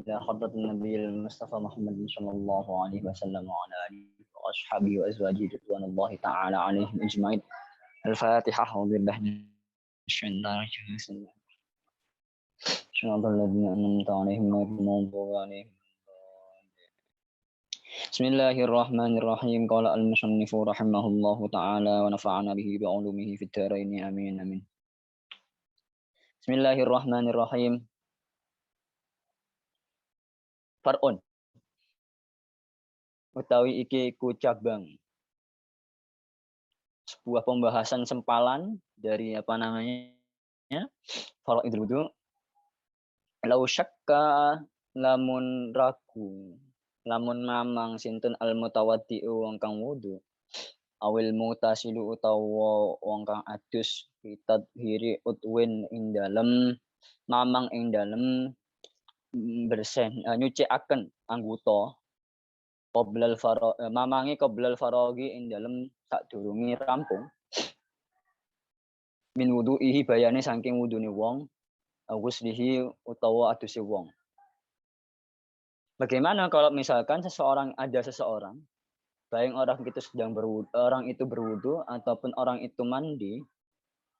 إلى حضرة النبي المصطفى محمد صلى الله عليه وسلم وعلى آله وأصحابه وأزواجه رضوان الله تعالى عليهم أجمعين. الفاتحة. أعوذ بالله من الشيطان الرجيم. صراط الذين أنعمت عليهم غير المغضوب عليهم. بسم الله الرحمن الرحيم. قال المصنف رحمه الله تعالى ونفعنا به بعلومه في الدارين آمين آمين. بسم الله الرحمن الرحيم. Far'un utawi iki ku cabang sebuah pembahasan sempalan dari apa namanya faraidul wudu. Lau syakka lamun ragu lamun mamang sinten al mutawaddi'u wong kang wudu awil mutasilu utawa wong kang adus bitadhiri utwin ing dalem mamang ing dalem nyucikaken anggota mamangi qoblal faraghi ing dalem sadurunge rampung min wudu'ihi bayane saking wudune wong ghuslihi utawa aduse wong. Bagaimana kalau misalkan ada seseorang baik orang itu berwudu ataupun orang itu mandi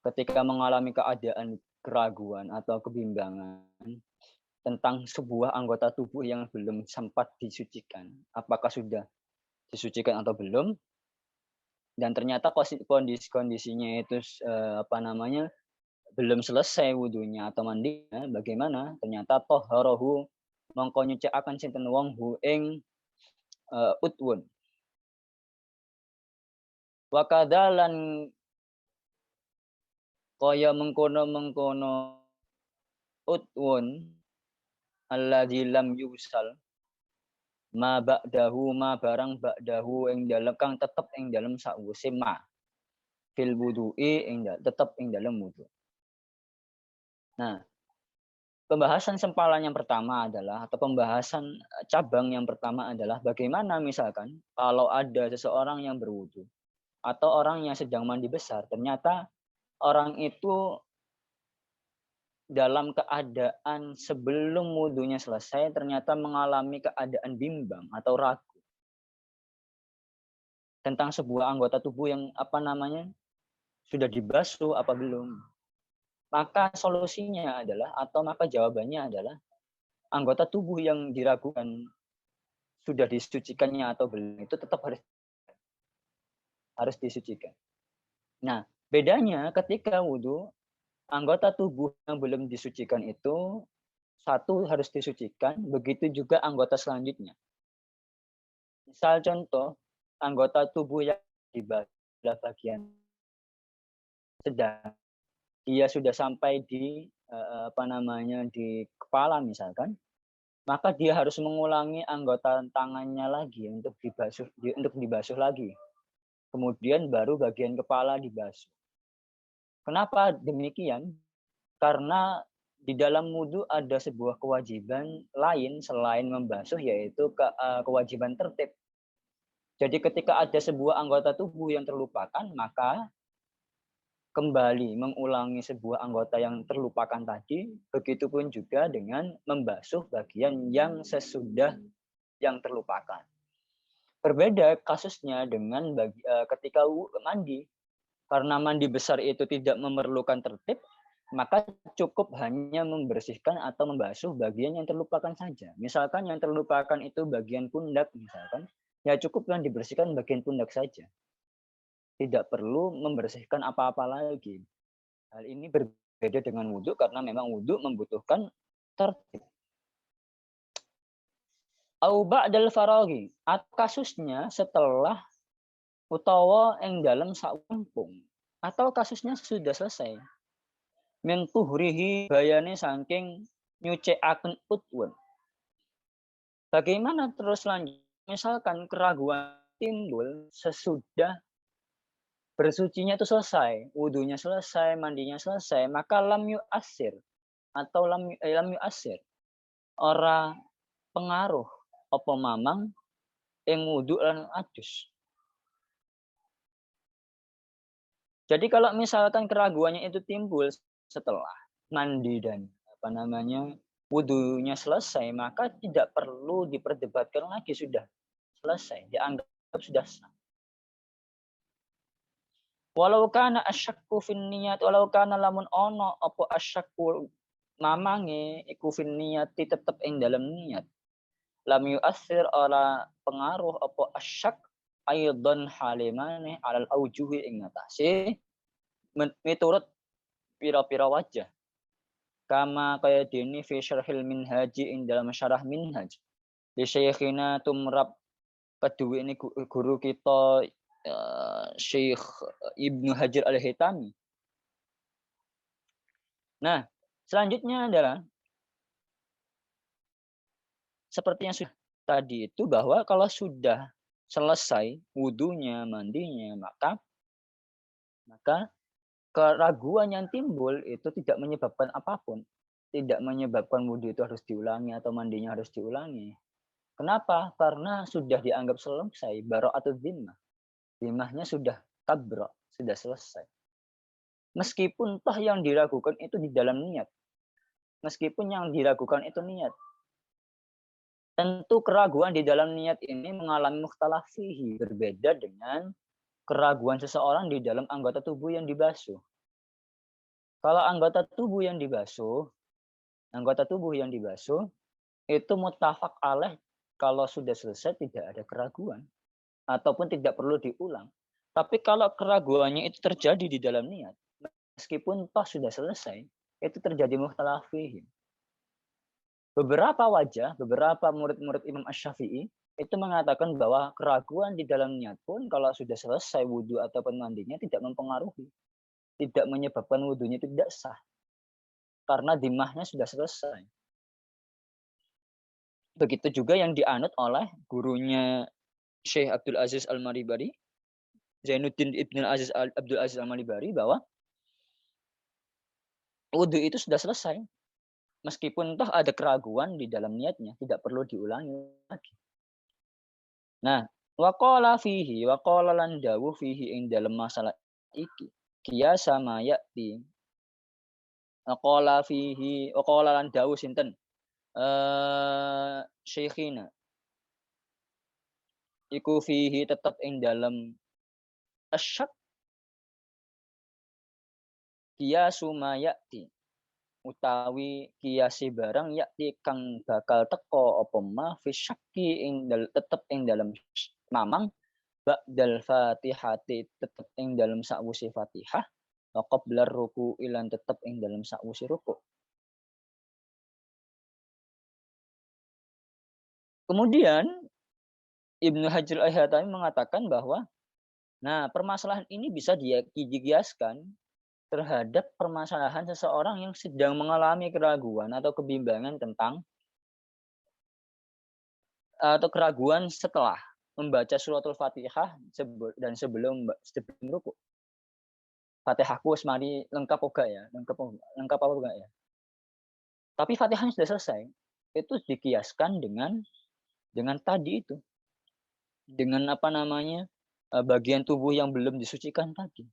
ketika mengalami keadaan keraguan atau kebimbangan tentang sebuah anggota tubuh yang belum sempat disucikan. Apakah sudah disucikan atau belum? Dan ternyata kondisinya itu belum selesai wudunya atau mandinya. Bagaimana? Ternyata toharahu mongko nyucikaken sinten wong hu ing utwun. Wa kadzalan kaya mengkono utwun alladzi lam yusal ma ba'dahu ma barang ba'dahu ing dalem kang tetep ing dalem sakwise ma fil wudu'i tetep ing dalem wudu. Nah, pembahasan sempalan yang pertama adalah atau pembahasan cabang yang pertama adalah bagaimana misalkan kalau ada seseorang yang berwudu atau orang yang sedang mandi besar ternyata orang itu dalam keadaan sebelum wudunya selesai ternyata mengalami keadaan bimbang atau ragu tentang sebuah anggota tubuh yang sudah dibasuh apa belum. Maka solusinya adalah maka jawabannya adalah anggota tubuh yang diragukan sudah disucikannya atau belum itu tetap harus disucikan. Nah, bedanya ketika wudu anggota tubuh yang belum disucikan itu satu harus disucikan, begitu juga anggota selanjutnya. Misal contoh, anggota tubuh yang di bagian sedang, dia sudah sampai di di kepala misalkan, maka dia harus mengulangi anggota tangannya lagi untuk dibasuh lagi. Kemudian baru bagian kepala dibasuh. Kenapa demikian? Karena di dalam wudu ada sebuah kewajiban lain selain membasuh yaitu kewajiban tertib. Jadi ketika ada sebuah anggota tubuh yang terlupakan maka kembali mengulangi sebuah anggota yang terlupakan tadi, begitupun juga dengan membasuh bagian yang sesudah yang terlupakan. Berbeda kasusnya dengan ketika mandi. Karena mandi besar itu tidak memerlukan tertib, maka cukup hanya membersihkan atau membasuh bagian yang terlupakan saja. Misalkan yang terlupakan itu bagian pundak misalkan, ya cukup yang dibersihkan bagian pundak saja. Tidak perlu membersihkan apa-apa lagi. Hal ini berbeda dengan wudhu karena memang wudhu membutuhkan tertib. Au ba'dal faraghi, kasusnya setelah utawa ing dalem sakumpung atau kasusnya sudah selesai. Min tuhrihi bayane saking nyucikaken utwun. Bagaimana terus lanjut? Misalkan keraguan timbul sesudah bersucinya itu selesai, wudunya selesai, mandinya selesai, maka lam yu'assir atau lam yu'assir ora pengaruh apa mamang ing wudu lan adus. Jadi kalau misalkan keraguannya itu timbul setelah mandi dan wudunya selesai, maka tidak perlu diperdebatkan lagi, sudah selesai, dianggap sudah sah. Walau kana asyakku fin niyat, walau kana lamun ono apa asyakku mamange iku fin niyati tetep ing dalam niat. Lam yu'athir ora pengaruh apa asyak aidon halimane alal aujuhi ing ngatasi miturut pira-pira wajah. Kama kaya dene fi syarhil minhaji ing dalam syarah minhaj. Di syekhina tumrap kedua ini guru kita Syekh Ibnu Hajar Al-Haytami. Nah, selanjutnya adalah seperti yang sudah tadi itu, bahwa kalau sudah selesai wudunya, mandinya, maka keraguan yang timbul itu tidak menyebabkan apapun. Tidak menyebabkan wudu itu harus diulangi atau mandinya harus diulangi. Kenapa? Karena sudah dianggap selesai, bara'atul zimmah. Zimmahnya sudah tabra, sudah selesai. Meskipun toh yang diragukan itu di dalam niat. Meskipun yang diragukan itu niat. Tentu keraguan di dalam niat ini mengalami mukhtalaf fihi, berbeda dengan keraguan seseorang di dalam anggota tubuh yang dibasuh. Kalau anggota tubuh yang dibasuh itu muttafaq alaih, kalau sudah selesai tidak ada keraguan ataupun tidak perlu diulang. Tapi kalau keraguannya itu terjadi di dalam niat, meskipun toh sudah selesai, itu terjadi mukhtalaf fihi. Beberapa murid-murid Imam Asy-Syafi'i itu mengatakan bahwa keraguan di dalam niat pun kalau sudah selesai wudhu ataupun mandinya tidak mempengaruhi, tidak menyebabkan wudhunya itu tidak sah, karena dimahnya sudah selesai. Begitu juga yang dianut oleh gurunya Syekh Abdul Aziz Al-Maribari, Zainuddin Ibn Abdul Aziz Al-Maribari, bahwa wudhu itu sudah selesai. Meskipun toh ada keraguan di dalam niatnya, tidak perlu diulangi lagi. Nah, waqala lan dawuh fihi ing dalam masalah iki. Kiasa ma ya'ti. Waqala lan dawuh sinten? Syekhina. Iku fihi tetap ing dalam asyak. Kiasu ma ya'ti. Utawi kiasi barang yakti kang bakal teko apa ma fi syakki tetep ing dalam mamang ba'dal fatihati tetep ing dalam sakwise Fatihah wa qabla ruku ilan tetep ing dalam sakwise ruku. Kemudian Ibnu Hajar Al-Haytami mengatakan bahwa permasalahan ini bisa dikiaskan terhadap permasalahan seseorang yang sedang mengalami keraguan atau kebimbangan tentang atau keraguan setelah membaca suratul Fatihah dan sebelum ruku. Fatihahku wis mari lengkap apa ya? Lengkap apa enggak ya? Tapi Fatihahnya sudah selesai. Itu dikiaskan dengan tadi itu. Dengan bagian tubuh yang belum disucikan tadi.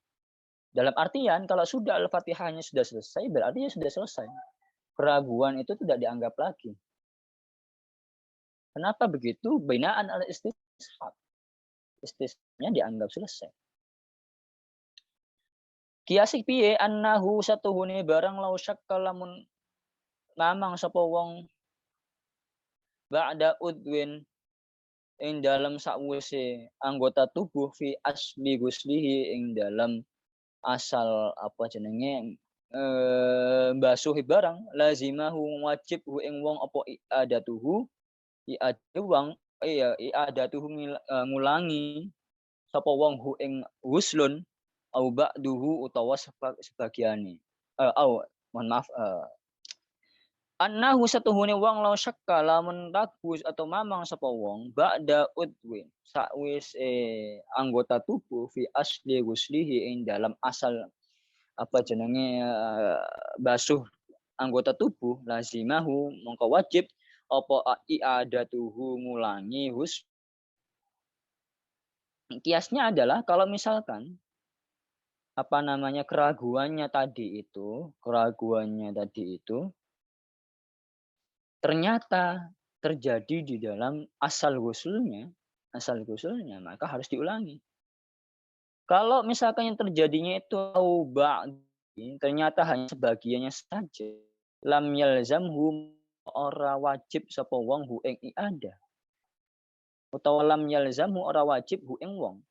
Dalam artian kalau sudah Al-Fatihahnya sudah selesai, berarti ya sudah selesai. Keraguan itu tidak dianggap lagi. Kenapa begitu? Binaan al-istishab. Istisnya dianggap selesai. Kiasik piye annahu satuhune barang lau syakka lamun mamang sapa wong ba'da udwin ing dalam sakwise anggota tubuh fi asli guslihi ing dalam asal basuhi barang lazimahu wajib hu ing wong apa i'adatuhu ngulangi sapa wong hu ing huslun au ba'duhu utawa sebagiane mohon maaf annahu satuhune wong law syakka lamun ragu atau mamang sapa wong ba'da udwin anggota tubuh fi asli guslihi ing dalam asal basuh anggota tubuh lazimahu mongko wajib apa i'adatuhu ngulangi kiasnya adalah kalau misalkan keraguannya tadi itu ternyata terjadi di dalam asal ghuslnya, maka harus diulangi. Kalau misalkan yang terjadinya itu ternyata hanya sebagiannya saja, lam yalzamhu ora wajib sapa wong hu ing i'adah. Utawa lam yalzamhu ora wajib hu ing wong.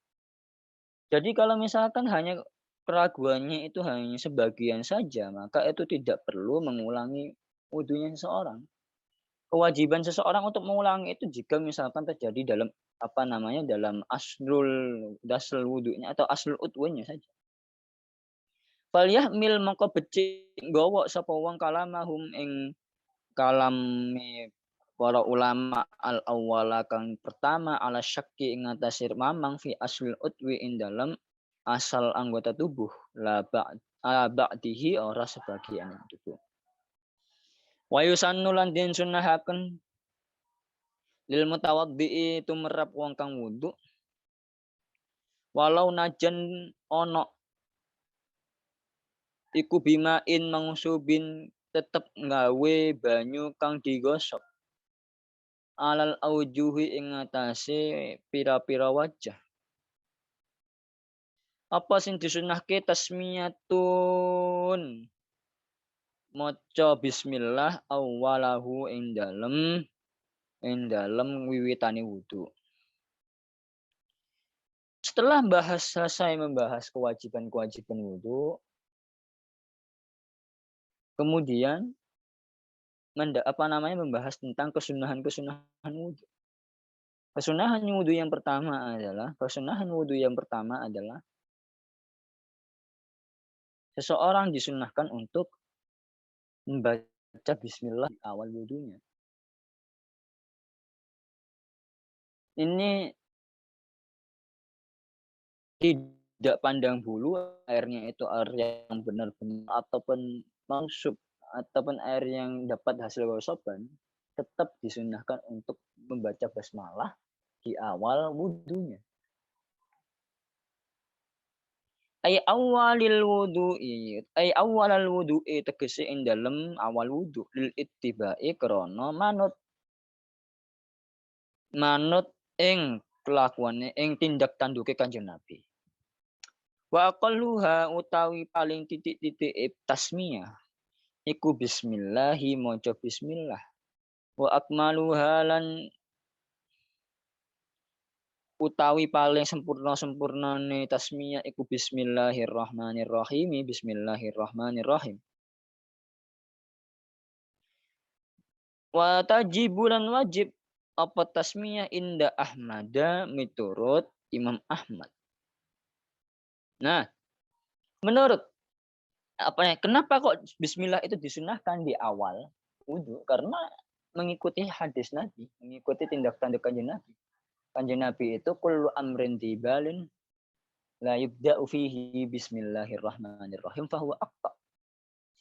Jadi kalau misalkan hanya keraguannya itu hanya sebagian saja, maka itu tidak perlu mengulangi wudunya seseorang. Kewajiban seseorang untuk mengulangi itu jika misalkan terjadi dalam dalam dasl wudunya atau aslul udhunya saja. Falyahmil mongko becik nggawa sapa wong kalamahum ing kalame para ulama al awwala kang pertama ala syakki ing atase mamang fi aslul udwi ing dalam asal anggota tubuh la ba'dihi ora sebagian tubuh. Wa yusannu lan den sunnahaken lil mutawaddi tumrap wong kang wudu walau najan ono iku bimain mangsubin tetep nggawe banyu kang digosok alal aujuhi ing atase pira-pira wajah. Apa sing disunahke tasmiyatun maca bismillah awwalahu ing dalem wiwitane wudu. Setelah selesai membahas kewajiban-kewajiban wudu, kemudian membahas tentang kesunahan-kesunahan wudu. Kesunahan wudu yang pertama adalah seseorang disunahkan untuk membaca bismillah di awal wudunya. Ini tidak pandang bulu airnya itu air yang benar-benar ataupun mangsub ataupun air yang dapat hasil gosokan, tetap disunahkan untuk membaca basmalah di awal wudunya. Ay awalil wudu'i tegese ing dalem awal wudu lil ittiba'i krana manut ing kelakuane ing tindak tanduke Kanjeng Nabi. Wa aqalluha utawi paling titik-titik tasmiyah iku bismillahi maca bismillah. Wa akmaluha lan utawi paling sempurnane tasmiyah iku bismillahirrahmanirrahim. Wa tajibulan wajib apa tasmiyah inda Ahmada miturut Imam Ahmad. Nah, menurut kenapa kok bismillah itu disunahkan di awal wudu? Karena mengikuti hadis Nabi, mengikuti tindak tanduk Kanjeng Nabi. Kanjeng Nabi itu kullu amrin dibalin la yubda'u fihi bismillahirrahmanirrahim fahuwa aqta.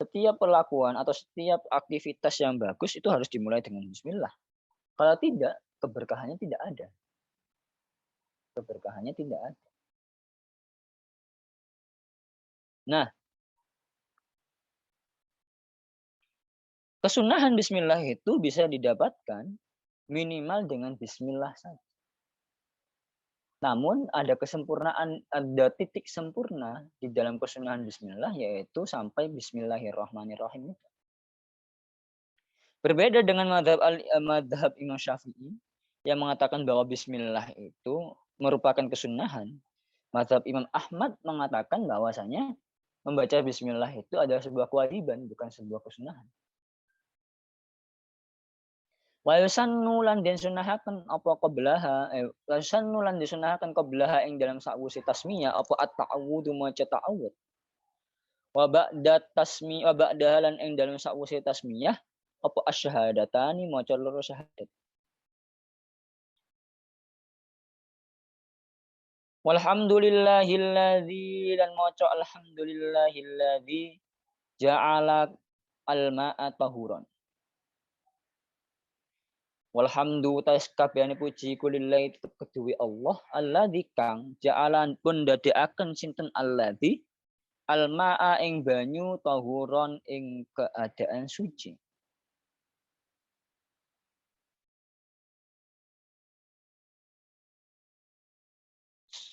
Setiap perlakuan atau setiap aktivitas yang bagus itu harus dimulai dengan bismillah. Kalau tidak, keberkahannya tidak ada. Nah, kesunahan bismillah itu bisa didapatkan minimal dengan bismillah saja. Namun ada titik sempurna di dalam kesunahan bismillah yaitu sampai bismillahirrahmanirrahim. Berbeda dengan madhab Imam Syafi'i yang mengatakan bahwa bismillah itu merupakan kesunahan. Madhab Imam Ahmad mengatakan bahwasanya membaca bismillah itu adalah sebuah kewajiban, bukan sebuah kesunahan. Wa yusannu lan den sunahaken apa qablaha ing dalam sakwise tasmiyah apa at-ta'awudzu maca ta'awud. Wa ba'da lan ing dalam sakwise tasmiyah apa asyhadatani maca loro syahadat. Walhamdulillahilladzi lan maca alhamdulillahilladzi ja'ala al-ma'a tahuran. Walhamdu tais kabehane puji kulillahi kedue Allah alladzi kang ja'alan pun dadekaken sinten alladzi almaa ing banyu tahuron ing keadaan suci.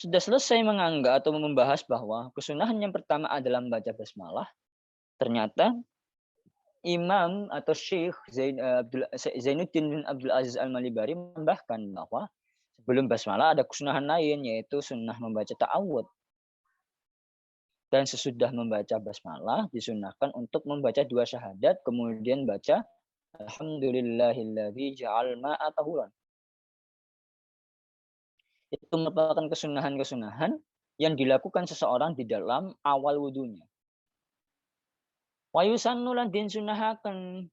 sudah selesai menganggap atau membahas bahwa kesunahan yang pertama adalah membaca basmalah, ternyata Imam atau Syekh Zainuddin bin Abdul Aziz Al-Malibari menambahkan bahwa sebelum basmalah ada kesunahan lain, yaitu sunnah membaca ta'awud. Dan sesudah membaca basmalah disunahkan untuk membaca 2 syahadat, kemudian baca Alhamdulillahilladzi ja'al ma'a tahuran. Itu merupakan kesunahan-kesunahan yang dilakukan seseorang di dalam awal wudunya. Wa yusannu lan den sunahaken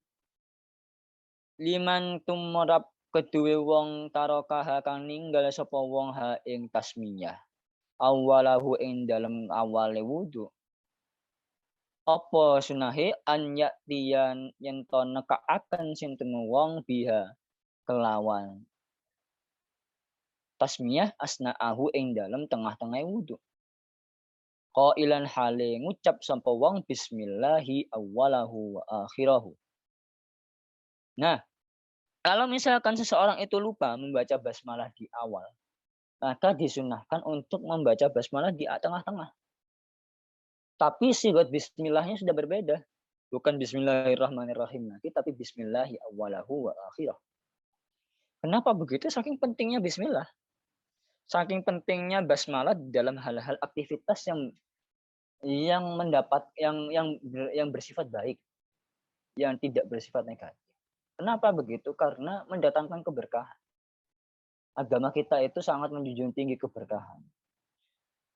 liman tumrap keduwe wong tarokaha kang ninggal sapa wong ha ing tasmiyah. Awalahu ing dalem awale wudu. Apa sunahe an yaktiyan yen to nekaaken sinten wong biha kelawan tasmiyah asna'ahu ing dalem tengah-tengah wudu. Qailan hale ngucap sapa wong bismillahi awwalahu wa akhirahu. Nah, kalau misalkan seseorang itu lupa membaca basmalah di awal, maka disunahkan untuk membaca basmalah di tengah-tengah. Tapi sigat bismillahnya sudah berbeda. Bukan bismillahirrahmanirrahim nanti, tapi bismillahi awwalahu wa akhirahu. Kenapa begitu? Saking pentingnya bismillah. Saking pentingnya basmalah dalam hal-hal aktivitas yang bersifat baik, yang tidak bersifat negatif. Kenapa begitu? Karena mendatangkan keberkahan. Agama kita itu sangat menjunjung tinggi keberkahan.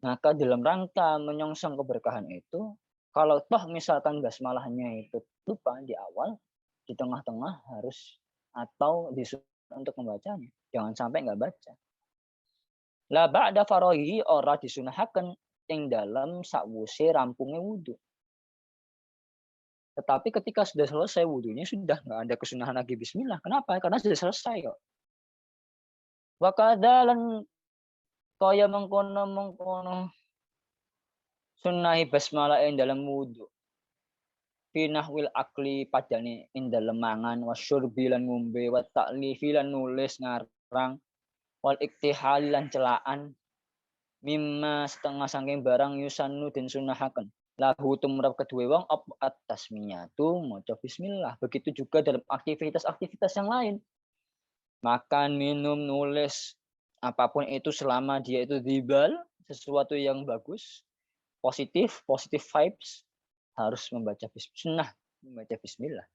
Maka dalam rangka menyongsong keberkahan itu, kalau toh misalkan basmalahnya itu lupa di awal, di tengah-tengah harus atau disuruh untuk membacanya. Jangan sampai nggak baca. La ba'da faraghi ora disunahaken ing dalam sakwuse rampunge wudu. Tetapi ketika sudah selesai wudunya sudah nggak ada kesunahan lagi bismillah. Kenapa? Karena sudah selesai kok. Wa kadzalan kaya mengkono sunnahi basmalah ing dalam wudu. Fi nahwil akli padane ing dalem mangan wasyurbi lan ngombe wa ta'lifi lan nulis ngarang wal iktihal lan celaan mimma setengah saking barang yusannu den sunahaken lahu tumrap kedue wong op tasmiyatu maca bismillah. Begitu juga dalam aktivitas-aktivitas yang lain, makan, minum, nulis, apapun itu selama dia itu dibal sesuatu yang bagus, positif vibes, harus membaca bismillah, membaca bismillah.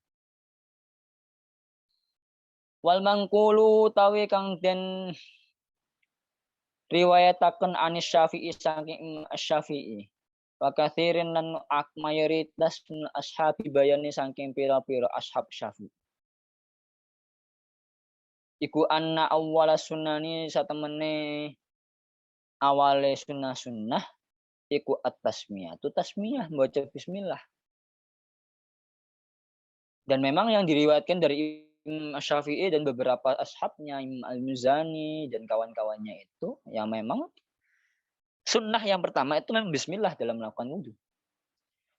Wal mangkulu tawi kang den riwayataken anis Syafi'i saking Syafi'i. Wa katsirin lan mayoritas ashabi bayani saking pira-pira ashab Syafi'i. Iku anna awwala sunani satemene awale sunnah iku at-tasmiyah. Itu tasmiyah membaca bismillah. Dan memang yang diriwayatkan dari Imam Syafi'i dan beberapa ashabnya, Imam Al-Muzani dan kawan-kawannya itu, yang memang sunnah yang pertama itu memang bismillah dalam melakukan wudu.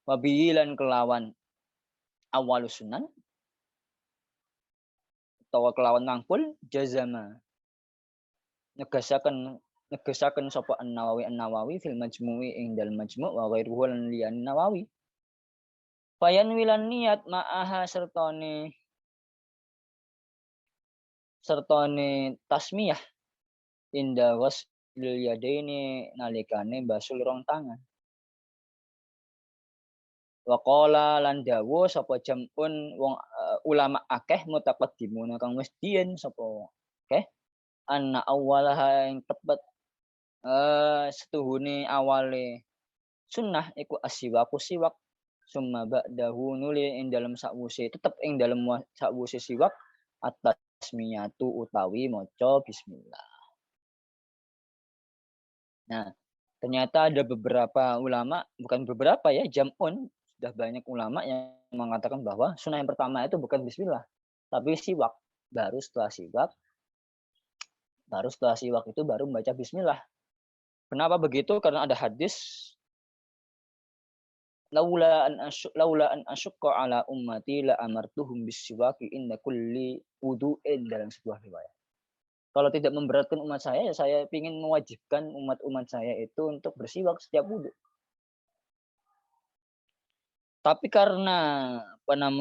Wabilan kelawan awalus sunan atau kelawan mangkul jazama. Negasaken sapa An-Nawawi fil Majmu'i ing dalem Majmu' wa ghairuhu lan liyan Nawawi. Fayan wilan niat ma'aha sertone tasmiyah inda waslil yadaini nalikane basul rong tangan. Wa qala lan dawuh sapa jam'un wong ulama akeh mutaqaddimuna kang wis diyen sapa akeh anna awwalaha ing tepet setuhune awale sunnah iku asiwaku siwak summa ba'dahu nuli ing dalem sakwuse tetep ing dalem sakwuse siwak at-tasmiyatu utawi maca bismillah. Nah, ternyata ada beberapa ulama, bukan beberapa ya, jam'un, sudah banyak ulama yang mengatakan bahwa sunnah yang pertama itu bukan bismillah, tapi siwak. Baru setelah siwak itu baru membaca bismillah. Kenapa begitu? Karena ada hadis laula an asyqa ala ummati la amartuhum bisiwaki inda kulli wudu'in dalam sebuah riwayat. Kalau tidak memberatkan umat saya, ya saya ingin mewajibkan umat-umat saya itu untuk bersiwak setiap wudhu. Tapi karena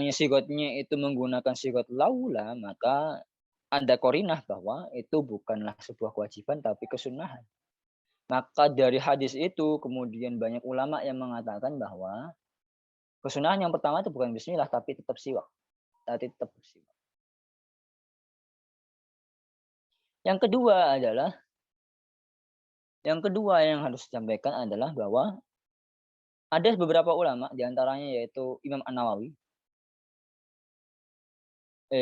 sigotnya itu menggunakan sigot laula, maka ada korinah bahwa itu bukanlah sebuah kewajiban tapi kesunahan. Maka dari hadis itu kemudian banyak ulama yang mengatakan bahwa kesunahan yang pertama itu bukan bismillah tapi tetap siwak. Tapi tetap bersiwak. Yang kedua yang harus disampaikan adalah bahwa ada beberapa ulama diantaranya yaitu Imam An-Nawawi.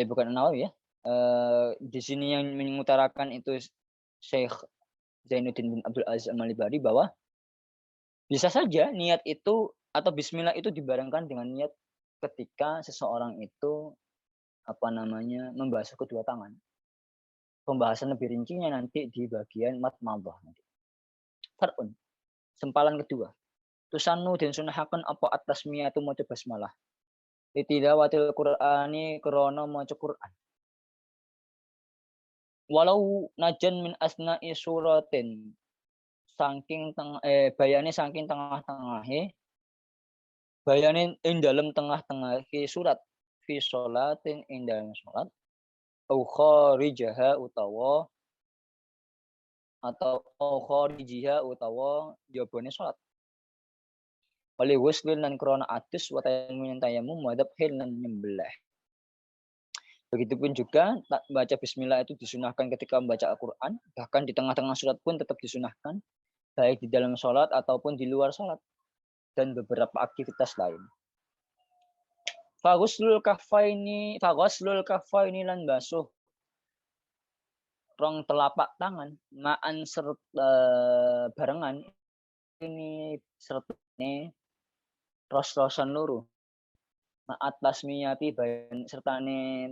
Bukan An-Nawawi ya. Di sini yang mengutarakan itu Syekh Zainuddin bin Abdul Aziz Al-Malibari bahwa bisa saja niat itu atau bismillah itu dibarengkan dengan niat ketika seseorang itu membasuh kedua tangan. Pembahasan lebih rincinya nanti di bagian madmadah nanti. Far'un. Sempalan kedua. Tusannu dan sunahaken apa at-tasmiyatu maca basmalah. Litilawatil Qur'ani krana maca Qur'an. Walau najan min asna'i suratin saking bayane saking tengah-tengahe bayane ing dalem tengah-tengah surat fi sholatin ing dalem salat au kharijaha utawa kharijiha utawa jabone salat. Wali wuslin lan krana adus wa tayammum madhab hil lan nyembelih. Begitupun juga baca bismillah itu disunahkan ketika membaca Al-Qur'an, bahkan di tengah-tengah surat pun tetap disunahkan, baik di dalam salat ataupun di luar salat dan beberapa aktivitas lain. Faghuslul kaffaini lan basuh rong telapak tangan ma'an barengan ini sertane ros-rosan loro ma'at tasmiyati sertane